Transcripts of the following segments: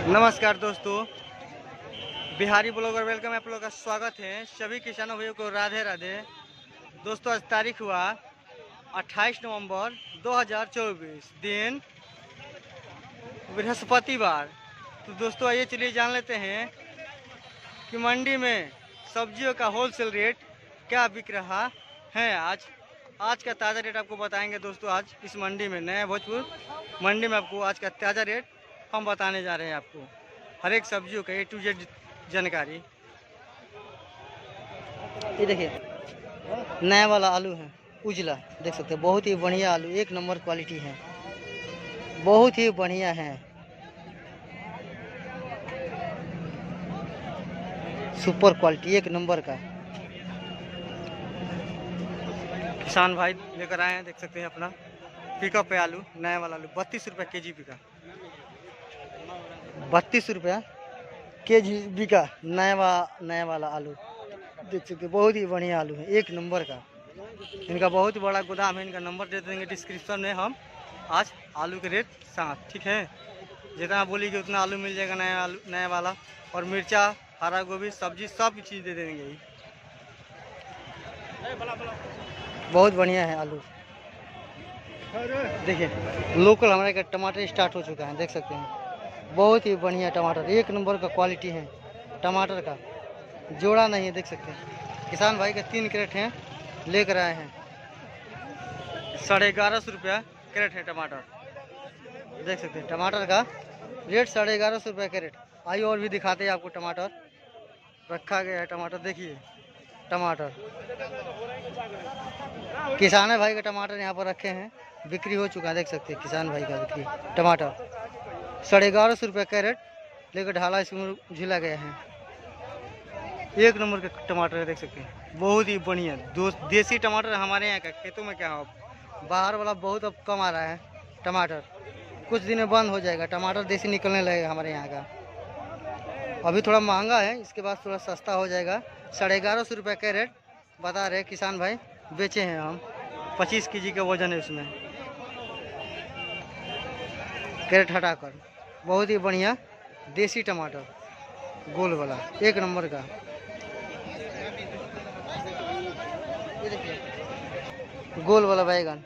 नमस्कार दोस्तों, Bihari blogger welcome आप लोग का स्वागत है। सभी किसानों भाइयों को राधे राधे। दोस्तों आज तारीख हुआ 28 नवंबर 2024, दिन बृहस्पतिवार। तो दोस्तों आइए चलिए जान लेते हैं कि मंडी में सब्जियों का होलसेल रेट क्या बिक रहा है। आज का ताज़ा रेट आपको बताएंगे दोस्तों। आज इस मंडी में नया भोजपुर मंडी में आपको आज का ताज़ा रेट हम बताने जा रहे हैं। आपको हर एक सब्जियों का A to Z जानकारी। ये देखिए नया वाला आलू है, उजला, देख सकते हैं। बहुत ही बढ़िया आलू, एक नंबर क्वालिटी है, बहुत ही बढ़िया है, सुपर क्वालिटी, एक नंबर का। किसान भाई लेकर आए हैं, देख सकते हैं अपना पिकअप पे आलू, नया वाला आलू 32 रुपये केजी बिका। 32 रुपया केजी बिका नया वाला आलू, देख सकते हैं। बहुत ही बढ़िया आलू है, एक नंबर का। इनका बहुत बड़ा गोदाम है, इनका नंबर दे देंगे डिस्क्रिप्शन में हम आज आलू के रेट साथ, ठीक है। जितना बोलिए उतना आलू मिल जाएगा, नया वाला। और मिर्चा, हरा गोभी, सब्जी सब चीज़ दे देंगे। बहुत बढ़िया है आलू। देखिए लोकल हमारे का टमाटर स्टार्ट हो चुका है, देख सकते हैं। बहुत ही बढ़िया टमाटर, एक नंबर का क्वालिटी है टमाटर का, जोड़ा नहीं है, देख सकते हैं। किसान भाई के 3 कैरेट हैं, लेकर आए हैं। 1150 रुपया कैरेट है टमाटर, देख सकते हैं। टमाटर का रेट 1150 रुपया कैरेट। आइए और भी दिखाते हैं आपको। टमाटर रखा गया है, टमाटर देखिए। टमाटर किसान भाई का टमाटर यहाँ पर रखे हैं, बिक्री हो चुका है, देख सकते हैं। किसान भाई का बिक्री टमाटर 1150 रुपया कैरेट लेकर ढाला इसमें झिला गया है। एक नंबर का टमाटर है, देख सकते हैं। बहुत ही बढ़िया देसी टमाटर हमारे यहाँ का। खेतों में क्या हो, बाहर वाला बहुत अब कम आ रहा है टमाटर, कुछ दिन में बंद हो जाएगा। टमाटर देसी निकलने लगेगा हमारे यहाँ का। अभी थोड़ा महंगा है, इसके बाद थोड़ा सस्ता हो जाएगा। 1150 रुपया कैरेट बता रहे किसान भाई, बेचे हैं हम। 25 केजी का वजन है उसमें, कैरेट हटाकर। बहुत ही बढ़िया देसी टमाटर, गोल वाला, एक नंबर का। ये देखिए गोल वाला बैगन,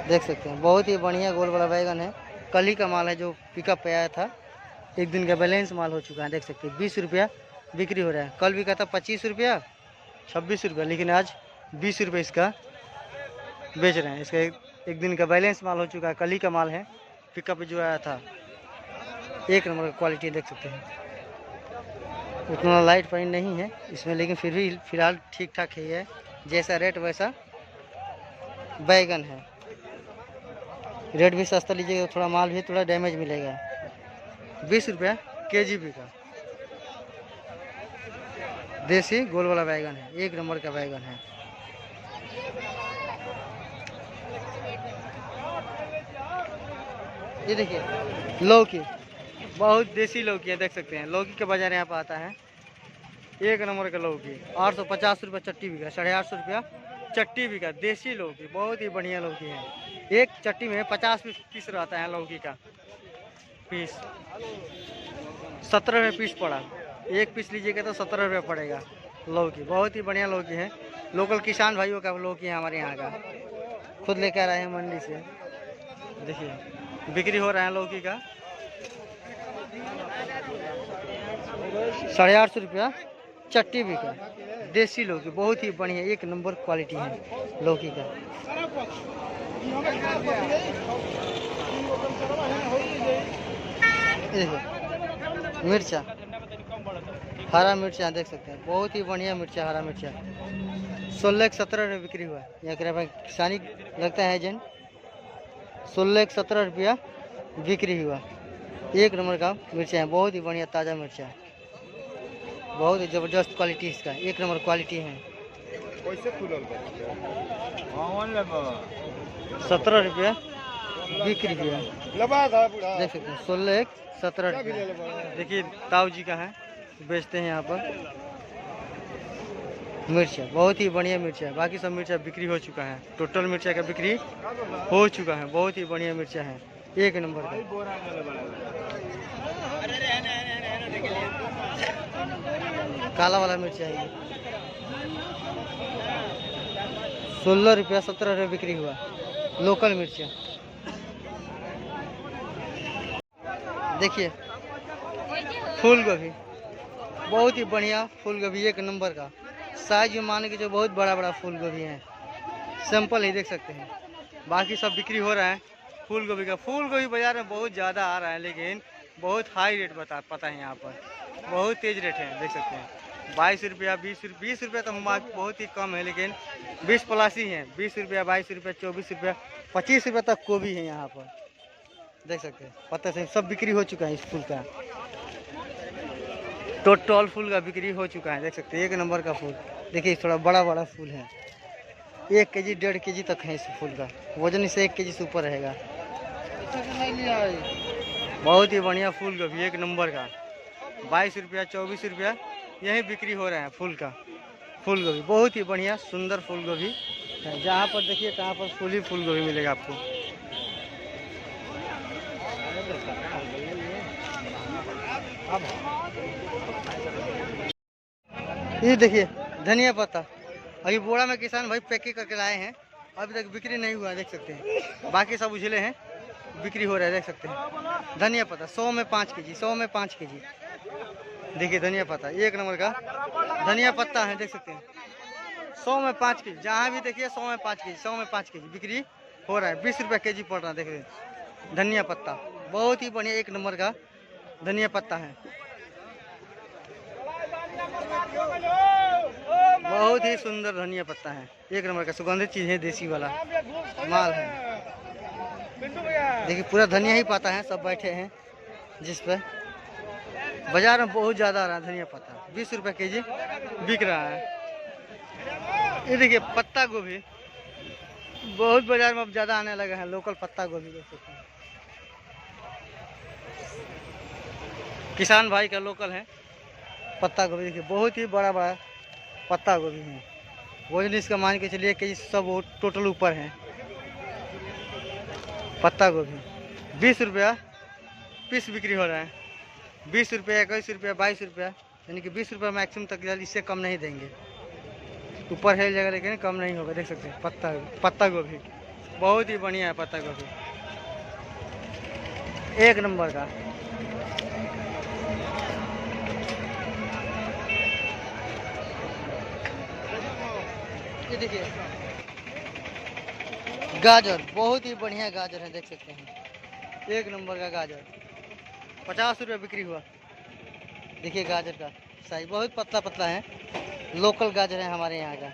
देख सकते हैं। बहुत ही बढ़िया गोल वाला बैगन है, कल ही का माल है जो पिकअप पे आया था। एक दिन का बैलेंस माल हो चुका है, देख सकते हैं। 20 रुपया बिक्री हो रहा है। कल बिका था 25 रुपया, 26 रुपया, लेकिन आज 20 रुपये इसका बेच रहे हैं। इसका एक दिन का बैलेंस माल हो चुका है, कल ही का माल है, पिकअप जो आया था। एक नंबर का क्वालिटी, देख सकते हैं। उतना लाइट पानी नहीं है इसमें, लेकिन फिर भी फिलहाल ठीक ठाक ही है। जैसा रेट वैसा बैगन है। रेट भी सस्ता लीजिएगा, थोड़ा माल भी थोड़ा डैमेज मिलेगा। 20 रुपया केजी बिका। देसी गोल वाला बैगन है, एक नंबर का बैगन है। ये देखिए लौकी, बहुत देसी लौकी है, देख सकते हैं। लौकी का बाजार यहाँ पर आता है, एक नंबर का लौकी। 850 रुपया चट्टी बिका, 850 रुपया चट्टी बिका। देसी लौकी, बहुत ही बढ़िया लौकी है। एक चट्टी में 50 पीस रहता है लौकी का पीस। 17 रुपये पीस पड़ा, एक पीस लीजिएगा तो 17 रुपये पड़ेगा लौकी। बहुत ही बढ़िया लौकी है, लोकल किसान भाइयों का लौकी है हमारे यहाँ का, खुद लेकर आए हैं मंडी से। देखिए बिक्री हो रहा है लौकी का 850 रुपया चट्टी बिका। देसी लौकी, बहुत ही बढ़िया, एक नंबर क्वालिटी है लौकी का। मिर्चा, हरा मिर्चा, देख सकते हैं। बहुत ही बढ़िया मिर्चा, हरा मिर्चा 1617 रुपये बिक्री हुआ है। यहाँ किसानी लगता है एजेंट। 1617 रुपया बिक्री हुआ, एक नंबर का मिर्चा है। बहुत ही बढ़िया ताज़ा मिर्चा है, बहुत ही ज़बरदस्त क्वालिटी इसका, एक नंबर क्वालिटी है। 17 रुपया बिक्री हुआ, देख सकते हैं। 1617 रुपया। देखिए ताऊ जी का है, बेचते हैं यहाँ पर मिर्चा। बहुत ही बढ़िया मिर्चा है, बाकी सब मिर्चा बिक्री हो चुका है। टोटल मिर्चा का बिक्री हो चुका है, बहुत ही बढ़िया मिर्चा है। एक नंबर का। काला वाला मिर्च है ये 16 रुपया 17 रुपये बिक्री हुआ, लोकल मिर्च। देखिए फूल गोभी, बहुत ही बढ़िया फूल गोभी, एक नंबर का साइज में मान के जो बहुत बड़ा बड़ा फूल गोभी है। सैंपल ही देख सकते हैं, बाकी सब बिक्री हो रहा है फूल गोभी का। फूल गोभी बाजार में बहुत ज़्यादा आ रहा है, लेकिन बहुत हाई रेट पता है यहाँ पर, बहुत तेज़ रेट है। देख सकते हैं 22 रुपया 20 रुपया तो बहुत ही कम है, लेकिन 20 प्लस ही है। 20 रुपया 22 रुपया 24 रुपया 25 रुपया तक गोभी है यहाँ पर। देख सकते हैं पता से सब बिक्री हो चुका है इस फूल का। टोटल फूल का बिक्री हो चुका है, देख सकते हैं एक नंबर का फूल। देखिए थोड़ा बड़ा बड़ा फूल है, 1 केजी 1.5 केजी तक है इस फूल का वजन, इससे 1 केजी से ऊपर रहेगा। बहुत ही बढ़िया फूल गोभी, एक नंबर का 22 रुपया 24 रुपया यही बिक्री हो रहा है फूल का। फूल गोभी बहुत ही बढ़िया सुंदर फूल गोभी है, जहाँ पर देखिए तहाँ पर फूल ही फूल गोभी मिलेगा आपको। ये देखिए धनिया पत्ता, अभी बोरा में किसान भाई पैकिंग करके लाए हैं, अभी तक बिक्री नहीं हुआ। देख सकते हैं बाकी सब उछले हैं, बिक्री हो रहा है। देख सकते हैं धनिया पत्ता 100 में 5 केजी, 100 में 5 केजी। देखिए धनिया पत्ता एक नंबर का धनिया पत्ता है, देख सकते हैं 100 में 5 केजी। जहाँ भी देखिए 100 में 5 केजी, 100 में 5 केजी बिक्री हो रहा है। 20 रुपया केजी पड़ रहा है। देख रहे धनिया पत्ता बहुत ही बढ़िया एक नंबर का धनिया पत्ता है, बहुत ही सुंदर धनिया पत्ता है, एक नंबर का सुगंधित चीज है, देसी वाला माल है। देखिए पूरा धनिया ही पत्ता है, सब बैठे हैं जिस पर। बाजार में बहुत ज़्यादा आ रहा है धनिया पत्ता, 20 रुपये केजी बिक रहा है। ये देखिए पत्ता गोभी बहुत बाजार में अब ज़्यादा आने लगा है, लोकल पत्ता गोभी देख सकते हैं। किसान भाई का लोकल है पत्ता गोभी। देखिए बहुत ही बड़ा बड़ा पत्ता गोभी है, वजन इसका मान के चलिए कि सब टोटल ऊपर है। पत्ता गोभी 20 रुपया पीस बिक्री हो रहा है, 20 रुपया 21 रुपया 22 रुपया, यानी कि 20 रुपया मैक्सिमम तक, इससे कम नहीं देंगे। ऊपर है जगह लेकिन कम नहीं होगा। देख सकते हैं पत्ता गोभी बहुत ही बढ़िया है, पत्ता गोभी एक नंबर का। ये देखिए गाजर बहुत ही बढ़िया गाजर है, देख सकते हैं एक नंबर का गाजर 50 रुपये बिक्री हुआ। देखिए गाजर का साइज बहुत पतला पतला है, लोकल गाजर है हमारे यहाँ का।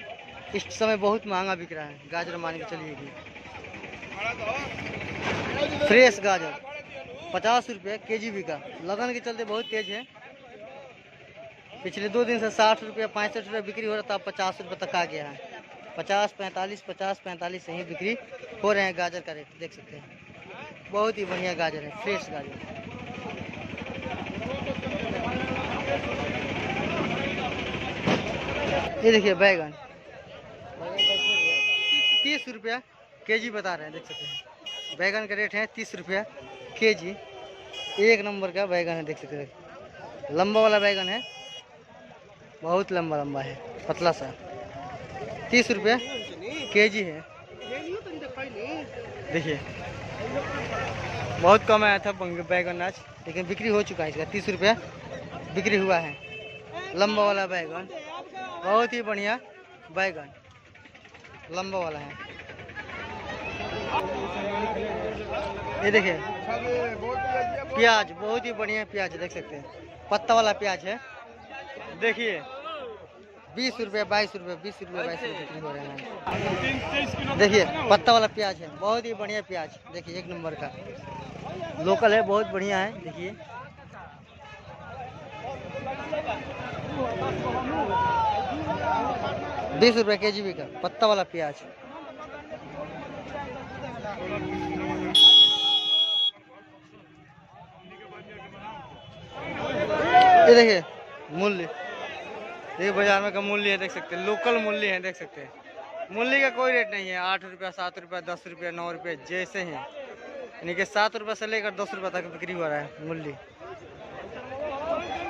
इस समय बहुत महंगा बिक रहा है गाजर, मान के चलिएगी। फ्रेश गाजर 50 रुपये केजी बिका, लगन के चलते बहुत तेज है। पिछले 2 दिन से 60 रुपया 65 रुपये बिक्री हो रहा था, 50 रुपये तक आ गया है। 50 45 यही बिक्री हो रहे हैं गाजर का रेट, देख सकते हैं बहुत ही बढ़िया गाजर है, फ्रेश गाजर। ये देखिए बैगन 30 रुपया केजी बता रहे हैं, देख सकते हैं बैगन का रेट है 30 रुपया केजी, एक नंबर का बैगन है। देख सकते हैं लंबा वाला बैगन है, बहुत लंबा लंबा है, पतला सा 30 रुपया केजी है। देखिए बहुत कम आया था बैगन आज, लेकिन बिक्री हो चुका है इसका, 30 रुपया बिक्री हुआ है। लंबा वाला बैगन बहुत ही बढ़िया बैगन लंबा वाला है। ये देखिए प्याज बहुत ही बढ़िया प्याज, देख सकते हैं पत्ता वाला प्याज है। देखिए 20 रुपये 22 रुपये 20 रुपये 22 रुपये बिक्री हो रहे हैं। देखिए पत्ता वाला प्याज है, बहुत ही बढ़िया प्याज, देखिए एक नंबर का लोकल है, बहुत बढ़िया है। देखिए 20 रुपये केजी बिका पत्ता वाला प्याज। ये देखिए मूल्य, ये बाजार में का मूल्य है, देख सकते हैं लोकल मूल्य है, देख सकते हैं मूल्य का कोई रेट नहीं है। 8 रुपया 7 रुपया 10 रुपया 9 रुपये जैसे हैं यानी कि 7 रुपये से लेकर 10 रुपये तक बिक्री हो रहा है मूली।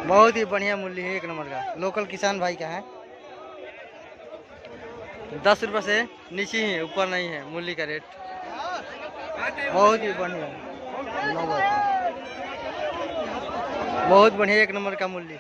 बहुत ही बढ़िया मूली है, 1 नंबर का, लोकल किसान भाई का है। 10 रुपये से नीचे ही, ऊपर नहीं है मूली का रेट। बहुत ही बढ़िया, बहुत बढ़िया, 1 नंबर का मूली।